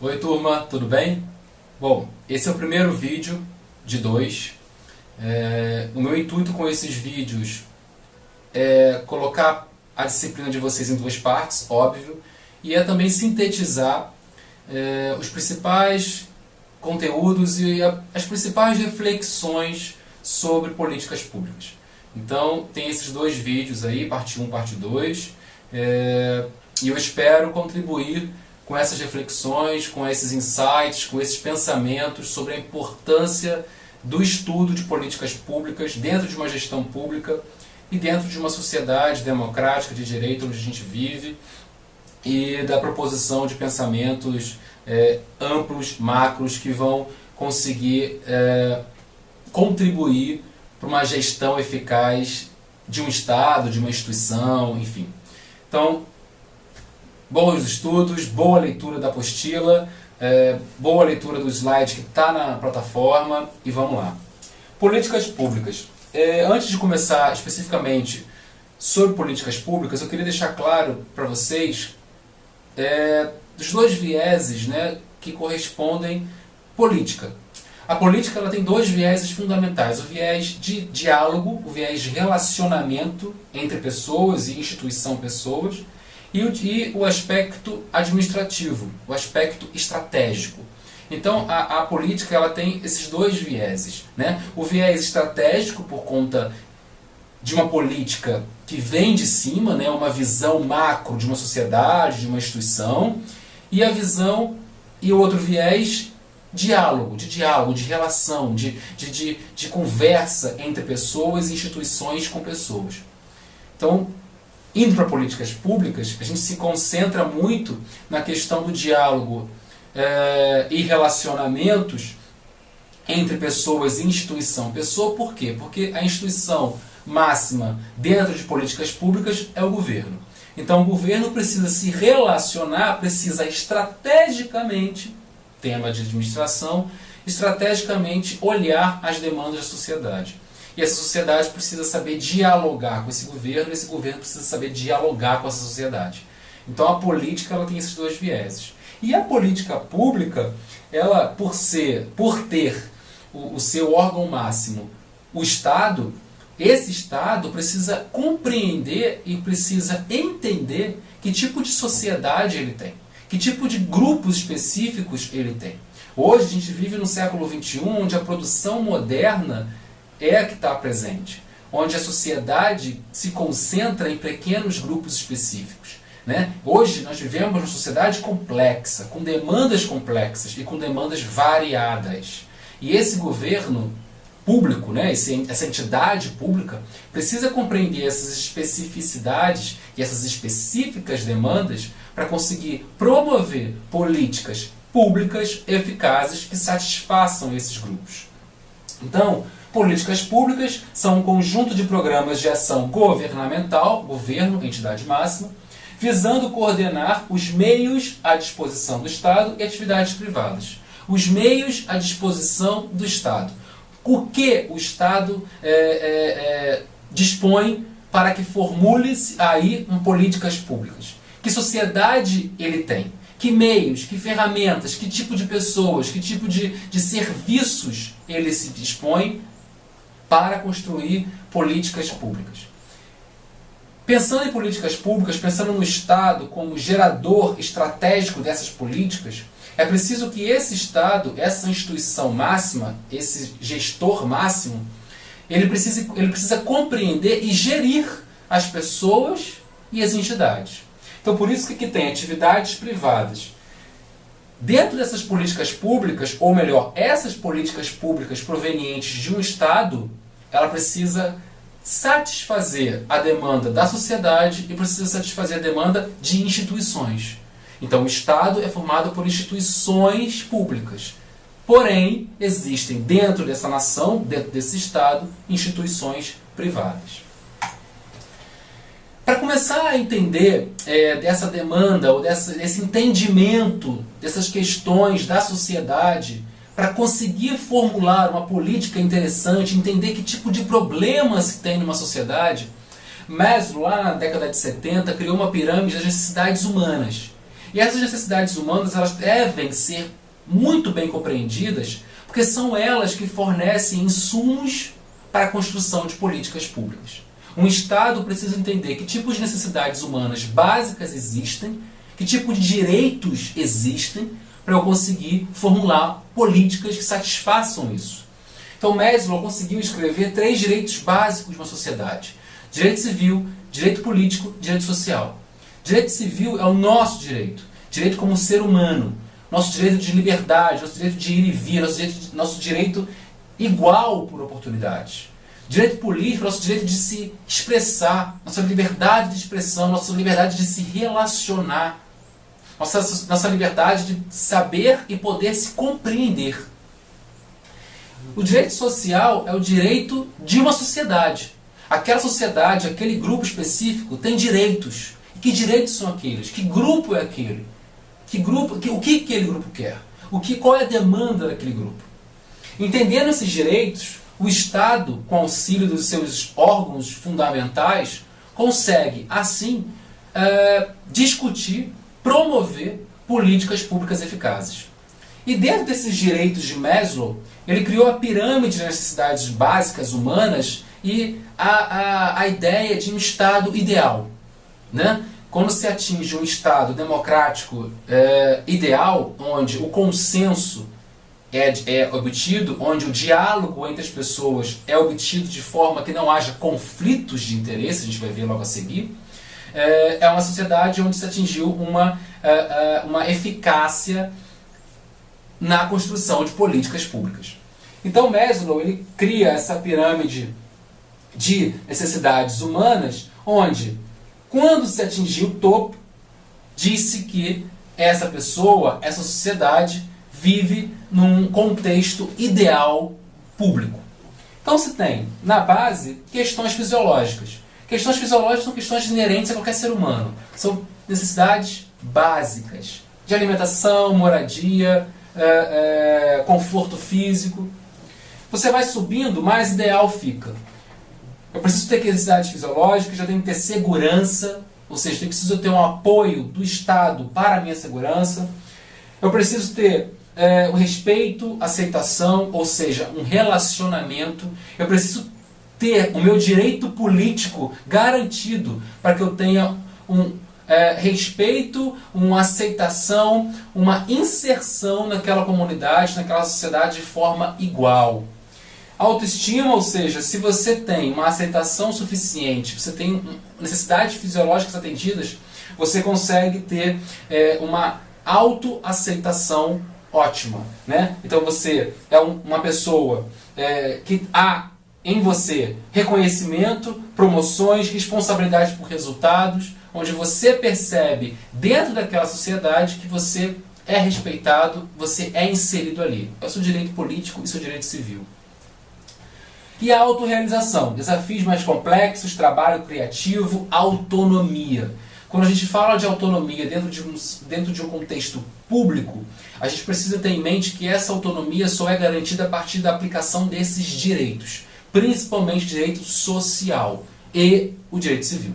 Oi turma, tudo bem? Bom, esse é o primeiro vídeo de dois. O meu intuito com esses vídeos é colocar a disciplina de vocês em duas partes, óbvio, e é também sintetizar os principais conteúdos e as principais reflexões sobre políticas públicas. Então tem esses dois vídeos aí, parte 1, parte 2, e eu espero contribuir com essas reflexões, com esses insights, com esses pensamentos sobre a importância do estudo de políticas públicas dentro de uma gestão pública e dentro de uma sociedade democrática de direito onde a gente vive, e da proposição de pensamentos amplos, macros, que vão conseguir contribuir para uma gestão eficaz de um Estado, de uma instituição, enfim. Então, bons estudos, boa leitura da apostila, boa leitura do slide que está na plataforma, e vamos lá. Políticas públicas. Antes de começar especificamente sobre políticas públicas, eu queria deixar claro para vocês dos dois vieses, que correspondem política. A política ela tem dois vieses fundamentais: o viés de diálogo, o viés de relacionamento entre pessoas e instituição-pessoas, e o aspecto administrativo, o aspecto estratégico. Então a política ela tem esses dois vieses, O viés estratégico por conta de uma política que vem de cima, uma visão macro de uma sociedade, de uma instituição, e a visão e o outro viés de diálogo, de relação, de conversa entre pessoas e instituições com pessoas. Então, indo para políticas públicas, a gente se concentra muito na questão do diálogo e relacionamentos entre pessoas e instituição. Pessoa por quê? Porque a instituição máxima dentro de políticas públicas é o governo. Então o governo precisa se relacionar, precisa estrategicamente, tema de administração, estrategicamente olhar as demandas da sociedade. E essa sociedade precisa saber dialogar com esse governo precisa saber dialogar com essa sociedade. Então a política ela tem esses dois vieses. E a política pública, ela por ter o seu órgão máximo, o Estado, esse Estado precisa compreender e precisa entender que tipo de sociedade ele tem, que tipo de grupos específicos ele tem. Hoje a gente vive no século XXI, onde a produção moderna é a que está presente, onde a sociedade se concentra em pequenos grupos específicos. Hoje nós vivemos uma sociedade complexa, com demandas complexas e com demandas variadas. E esse governo público, essa entidade pública, precisa compreender essas especificidades e essas específicas demandas para conseguir promover políticas públicas eficazes que satisfaçam esses grupos. Então, políticas públicas são um conjunto de programas de ação governamental, governo, entidade máxima, visando coordenar os meios à disposição do Estado e atividades privadas. Os meios à disposição do Estado. O que o Estado dispõe para que formule-se aí políticas públicas? Que sociedade ele tem? Que meios, que ferramentas, que tipo de pessoas, que tipo de serviços ele se dispõe para construir políticas públicas? Pensando em políticas públicas, pensando no Estado como gerador estratégico dessas políticas, é preciso que esse Estado, essa instituição máxima, esse gestor máximo, ele precisa compreender e gerir as pessoas e as entidades. Então por isso que tem atividades privadas. Dentro dessas políticas públicas, ou melhor, essas políticas públicas provenientes de um Estado, ela precisa satisfazer a demanda da sociedade e precisa satisfazer a demanda de instituições. Então o Estado é formado por instituições públicas. Porém, existem dentro dessa nação, dentro desse Estado, instituições privadas. Para começar a entender dessa demanda, ou desse entendimento dessas questões da sociedade, para conseguir formular uma política interessante, entender que tipo de problemas que tem numa sociedade, Maslow, lá na década de 70, criou uma pirâmide das necessidades humanas. E essas necessidades humanas, elas devem ser muito bem compreendidas, porque são elas que fornecem insumos para a construção de políticas públicas. Um Estado precisa entender que tipos de necessidades humanas básicas existem, que tipo de direitos existem, para eu conseguir formular políticas que satisfaçam isso. Então Maslow conseguiu escrever 3 direitos básicos de uma sociedade: direito civil, direito político, direito social. Direito civil é o nosso direito, direito como ser humano, nosso direito de liberdade, nosso direito de ir e vir, nosso direito igual por oportunidades. Direito político, nosso direito de se expressar, nossa liberdade de expressão, nossa liberdade de se relacionar, nossa liberdade de saber e poder se compreender. O direito social é o direito de uma sociedade. Aquela sociedade, aquele grupo específico tem direitos. E que direitos são aqueles? Que grupo é aquele? O que aquele grupo quer? Qual é a demanda daquele grupo? Entendendo esses direitos, o Estado, com auxílio dos seus órgãos fundamentais, consegue, assim, discutir, promover políticas públicas eficazes. E dentro desses direitos de Maslow, ele criou a pirâmide de necessidades básicas humanas e a ideia de um Estado ideal. Né? Quando se atinge um Estado democrático ideal, onde o consenso é obtido, onde o diálogo entre as pessoas é obtido de forma que não haja conflitos de interesse, a gente vai ver logo a seguir, é uma sociedade onde se atingiu uma eficácia na construção de políticas públicas. Então Maslow ele cria essa pirâmide de necessidades humanas, onde, quando se atingiu o topo, disse que essa pessoa, essa sociedade, vive num contexto ideal público. Então se tem, na base, questões fisiológicas. Questões fisiológicas são questões inerentes a qualquer ser humano. São necessidades básicas de alimentação, moradia, conforto físico. Você vai subindo, mais ideal fica. Eu preciso ter necessidades fisiológicas, eu tenho que ter segurança, ou seja, eu preciso ter um apoio do Estado para a minha segurança. Eu preciso ter o respeito, aceitação, ou seja, um relacionamento. Eu preciso ter o meu direito político garantido para que eu tenha um respeito, uma aceitação, uma inserção naquela comunidade, naquela sociedade de forma igual. Autoestima, ou seja, se você tem uma aceitação suficiente, você tem necessidades fisiológicas atendidas, você consegue ter uma autoaceitação ótima. Né? Então você é uma pessoa que há em você reconhecimento, promoções, responsabilidade por resultados, onde você percebe dentro daquela sociedade que você é respeitado, você é inserido ali. É o seu direito político e o seu direito civil. E a autorrealização, desafios mais complexos, trabalho criativo, autonomia. Quando a gente fala de autonomia dentro de um contexto público, a gente precisa ter em mente que essa autonomia só é garantida a partir da aplicação desses direitos, principalmente o direito social e o direito civil.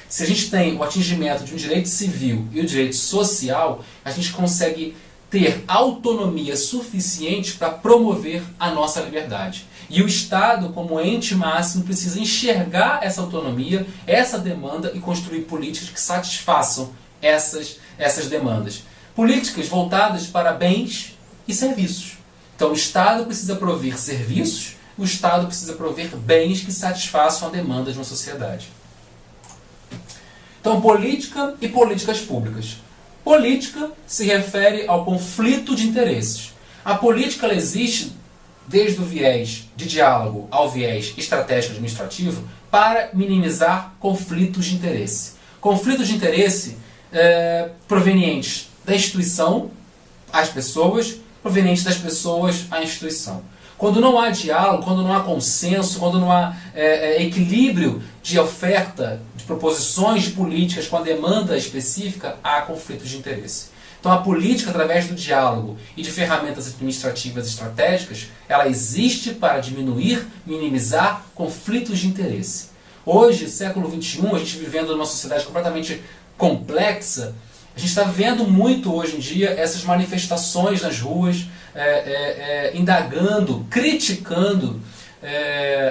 Se a gente tem o atingimento de um direito civil e o direito social, a gente consegue ter autonomia suficiente para promover a nossa liberdade. E o Estado, como ente máximo, precisa enxergar essa autonomia, essa demanda e construir políticas que satisfaçam essas demandas. Políticas voltadas para bens e serviços. Então o Estado precisa prover serviços, o Estado precisa prover bens que satisfaçam a demanda de uma sociedade. Então, política e políticas públicas. Política se refere ao conflito de interesses. A política ela existe desde o viés de diálogo ao viés estratégico administrativo para minimizar conflitos de interesse. Conflitos de interesse provenientes da instituição às pessoas, provenientes das pessoas à instituição. Quando não há diálogo, quando não há consenso, quando não há equilíbrio de oferta, de proposições de políticas com a demanda específica, há conflitos de interesse. Então a política, através do diálogo e de ferramentas administrativas estratégicas, ela existe para diminuir, minimizar conflitos de interesse. Hoje, século XXI, a gente vivendo numa sociedade completamente complexa, A gente está vendo muito hoje em dia essas manifestações nas ruas, indagando, criticando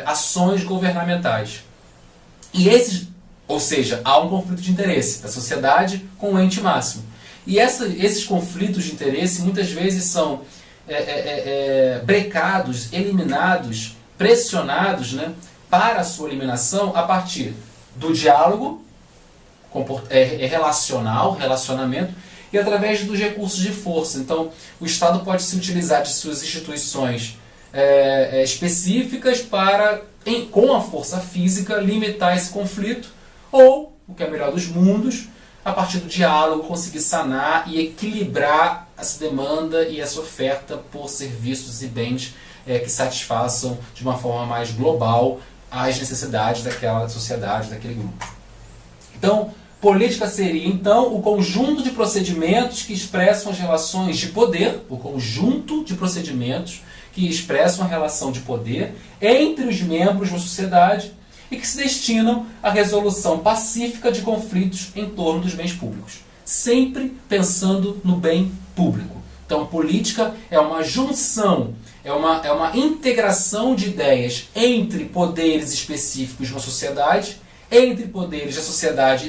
ações governamentais. Ou seja, há um conflito de interesse da sociedade com o ente máximo. E esses conflitos de interesse muitas vezes são brecados, eliminados, pressionados, né, para a sua eliminação a partir do diálogo relacionamento, e através dos recursos de força. Então, o Estado pode se utilizar de suas instituições específicas para, com a força física, limitar esse conflito, ou, o que é melhor dos mundos, a partir do diálogo, conseguir sanar e equilibrar essa demanda e essa oferta por serviços e bens que satisfaçam de uma forma mais global as necessidades daquela sociedade, daquele grupo. Então, política seria, então, o conjunto de procedimentos que expressam as relações de poder, o conjunto de procedimentos que expressam a relação de poder entre os membros de uma sociedade e que se destinam à resolução pacífica de conflitos em torno dos bens públicos. Sempre pensando no bem público. Então, política é uma junção, é uma integração de ideias entre poderes específicos de uma sociedade, entre poderes da sociedade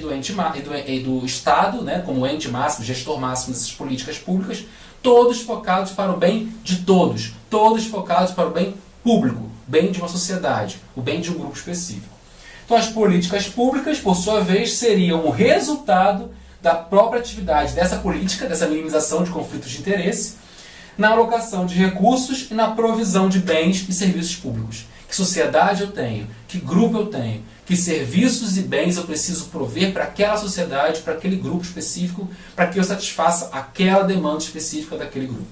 e do Estado, né, como ente máximo, gestor máximo dessas políticas públicas, todos focados para o bem de todos, todos focados para o bem público, bem de uma sociedade, o bem de um grupo específico. Então, as políticas públicas, por sua vez, seriam o resultado da própria atividade dessa política, dessa minimização de conflitos de interesse, na alocação de recursos e na provisão de bens e serviços públicos. Que sociedade eu tenho? Que grupo eu tenho? Que serviços e bens eu preciso prover para aquela sociedade, para aquele grupo específico, para que eu satisfaça aquela demanda específica daquele grupo.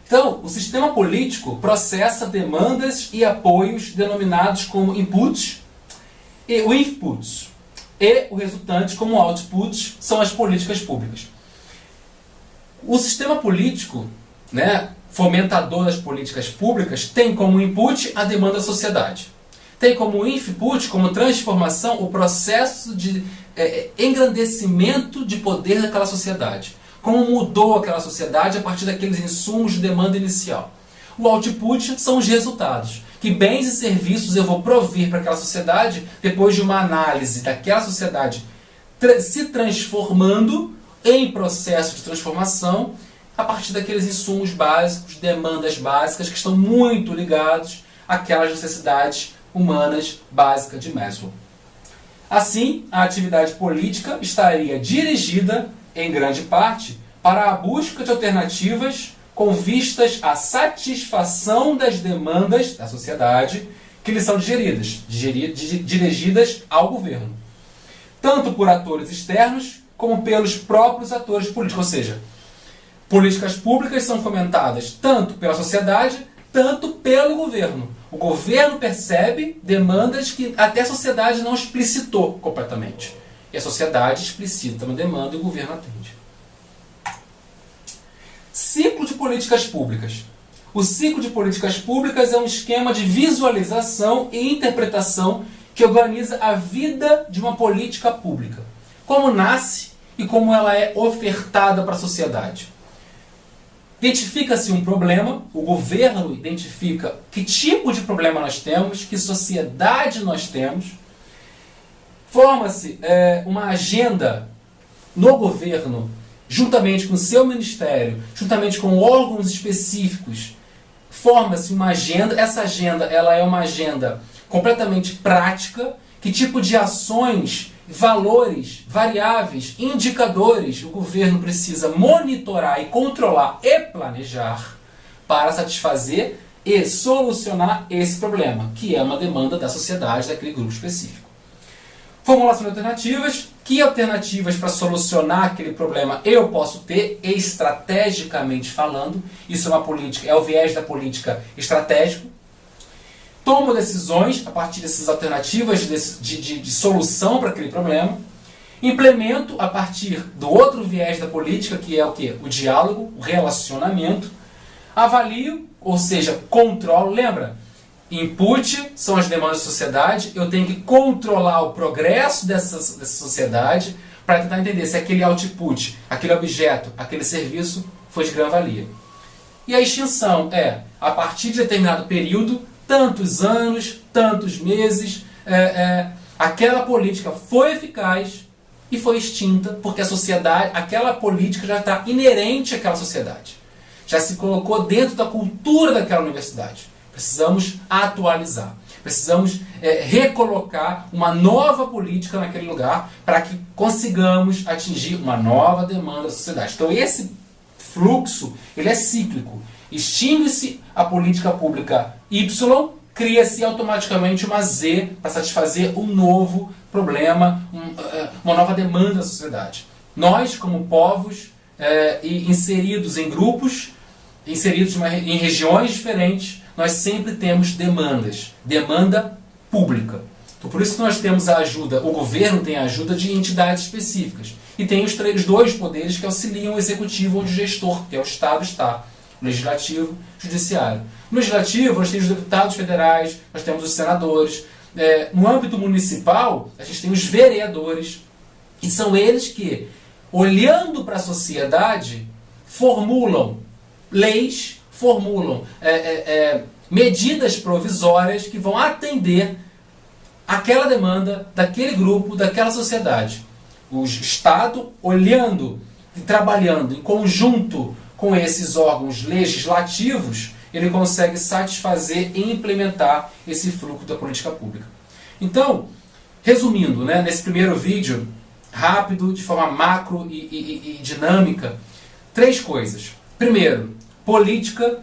Então, o sistema político processa demandas e apoios denominados como inputs e outputs. E o resultante como outputs são as políticas públicas. O sistema político, né, fomentador das políticas públicas, tem como input a demanda da sociedade. Tem como input, como transformação, o processo de engrandecimento de poder daquela sociedade. Como mudou aquela sociedade a partir daqueles insumos de demanda inicial. O output são os resultados. Que bens e serviços eu vou prover para aquela sociedade depois de uma análise daquela sociedade se transformando em processo de transformação a partir daqueles insumos básicos, demandas básicas que estão muito ligados àquelas necessidades humanas básicas de Maslow. Assim, a atividade política estaria dirigida, em grande parte, para a busca de alternativas com vistas à satisfação das demandas da sociedade que lhe são dirigidas ao governo, tanto por atores externos como pelos próprios atores políticos. Ou seja, políticas públicas são fomentadas tanto pela sociedade, tanto pelo governo. O governo percebe demandas que até a sociedade não explicitou completamente. E a sociedade explicita uma demanda e o governo atende. Ciclo de políticas públicas. O ciclo de políticas públicas é um esquema de visualização e interpretação que organiza a vida de uma política pública. Como nasce e como ela é ofertada para a sociedade. Identifica-se um problema, o governo identifica que tipo de problema nós temos, que sociedade nós temos. Forma-se uma agenda no governo, juntamente com o seu ministério, juntamente com órgãos específicos. Forma-se uma agenda. Essa agenda ela é uma agenda completamente prática. Que tipo de ações, valores, variáveis, indicadores o governo precisa monitorar e controlar e planejar para satisfazer e solucionar esse problema, que é uma demanda da sociedade, daquele grupo específico. Formulação de alternativas. Que alternativas para solucionar aquele problema eu posso ter, estrategicamente falando? Isso é uma política, é o viés da política estratégico. Tomo decisões a partir dessas alternativas de solução para aquele problema. Implemento a partir do outro viés da política, que é o quê? O diálogo, o relacionamento. Avalio, ou seja, controlo. Lembra? Input são as demandas da sociedade. Eu tenho que controlar o progresso dessa sociedade para tentar entender se aquele output, aquele objeto, aquele serviço foi de grande valia. E a extinção é, a partir de determinado período, tantos anos, tantos meses, aquela política foi eficaz e foi extinta porque a sociedade, aquela política já está inerente àquela sociedade. Já se colocou dentro da cultura daquela universidade. Precisamos atualizar. Precisamos recolocar uma nova política naquele lugar para que consigamos atingir uma nova demanda da sociedade. Então esse fluxo ele é cíclico. Extingue-se a política pública Y, cria-se automaticamente uma Z para satisfazer um novo problema, uma nova demanda da sociedade. Nós, como povos, inseridos em grupos, inseridos em regiões diferentes, nós sempre temos demandas. Demanda pública. Então, por isso que nós temos a ajuda, o governo tem a ajuda de entidades específicas. E tem os dois poderes que auxiliam o executivo onde o gestor, que é o Estado, está. O legislativo, o judiciário. No legislativo, nós temos os deputados federais, nós temos os senadores. No âmbito municipal, a gente tem os vereadores. E são eles que, olhando para a sociedade, formulam leis, formulam medidas provisórias que vão atender aquela demanda daquele grupo, daquela sociedade. O Estado, olhando e trabalhando em conjunto com esses órgãos legislativos, ele consegue satisfazer e implementar esse fluxo da política pública. Então, resumindo, nesse primeiro vídeo, rápido, de forma macro e dinâmica, 3 coisas. Primeiro, política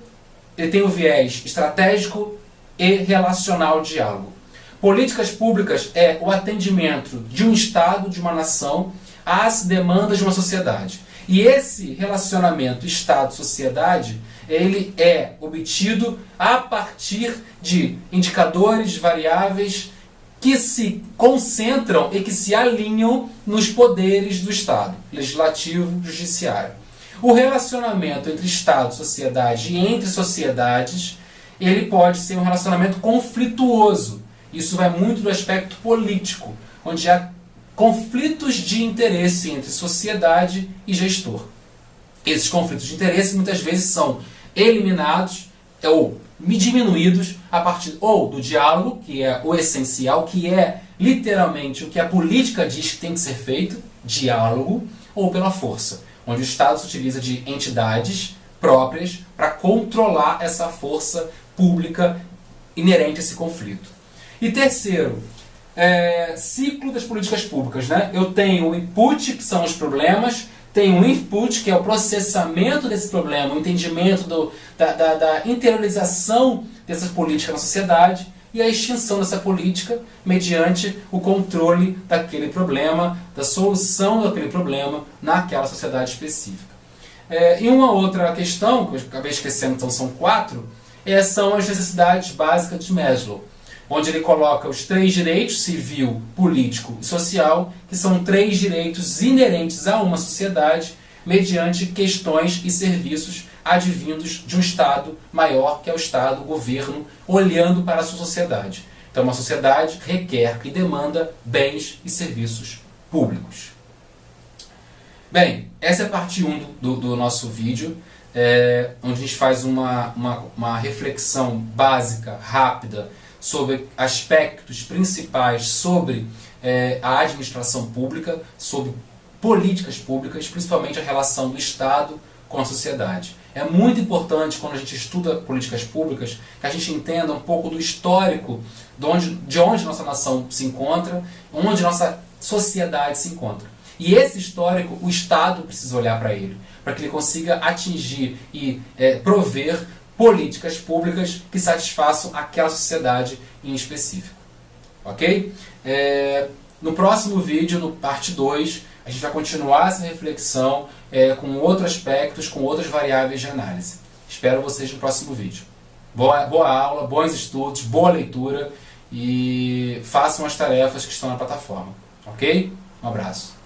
ele tem o viés estratégico e relacional de diálogo. Políticas públicas é o atendimento de um Estado, de uma nação, às demandas de uma sociedade. E esse relacionamento Estado-sociedade, ele é obtido a partir de indicadores, variáveis que se concentram e que se alinham nos poderes do Estado, legislativo, judiciário. O relacionamento entre Estado, sociedade e entre sociedades, ele pode ser um relacionamento conflituoso. Isso vai muito do aspecto político, onde há conflitos de interesse entre sociedade e gestor. Esses conflitos de interesse muitas vezes são eliminados ou diminuídos a partir ou do diálogo, que é o essencial, que é literalmente o que a política diz que tem que ser feito, diálogo, ou pela força, onde o Estado se utiliza de entidades próprias para controlar essa força pública inerente a esse conflito. E terceiro, ciclo das políticas públicas. Eu tenho o input, que são os problemas, tenho o input, que é o processamento desse problema, o entendimento da interiorização dessa política na sociedade e a extinção dessa política mediante o controle daquele problema, da solução daquele problema naquela sociedade específica. E uma outra questão, que eu acabei esquecendo, então são 4, são as necessidades básicas de Maslow, onde ele coloca os 3 direitos, civil, político e social, que são 3 direitos inerentes a uma sociedade, mediante questões e serviços advindos de um Estado maior, que é o Estado, o governo, olhando para a sua sociedade. Então, uma sociedade requer e demanda bens e serviços públicos. Bem, essa é a parte 1 do nosso vídeo, onde a gente faz uma reflexão básica, rápida, sobre aspectos principais sobre a administração pública, sobre políticas públicas, principalmente a relação do Estado com a sociedade. É muito importante, quando a gente estuda políticas públicas, que a gente entenda um pouco do histórico de onde nossa nação se encontra, onde nossa sociedade se encontra. E esse histórico, o Estado precisa olhar para ele, para que ele consiga atingir e prover políticas públicas que satisfaçam aquela sociedade em específico. Ok? No próximo vídeo, no parte 2, a gente vai continuar essa reflexão com outros aspectos, com outras variáveis de análise. Espero vocês no próximo vídeo. Boa aula, bons estudos, boa leitura e façam as tarefas que estão na plataforma. Ok? Um abraço.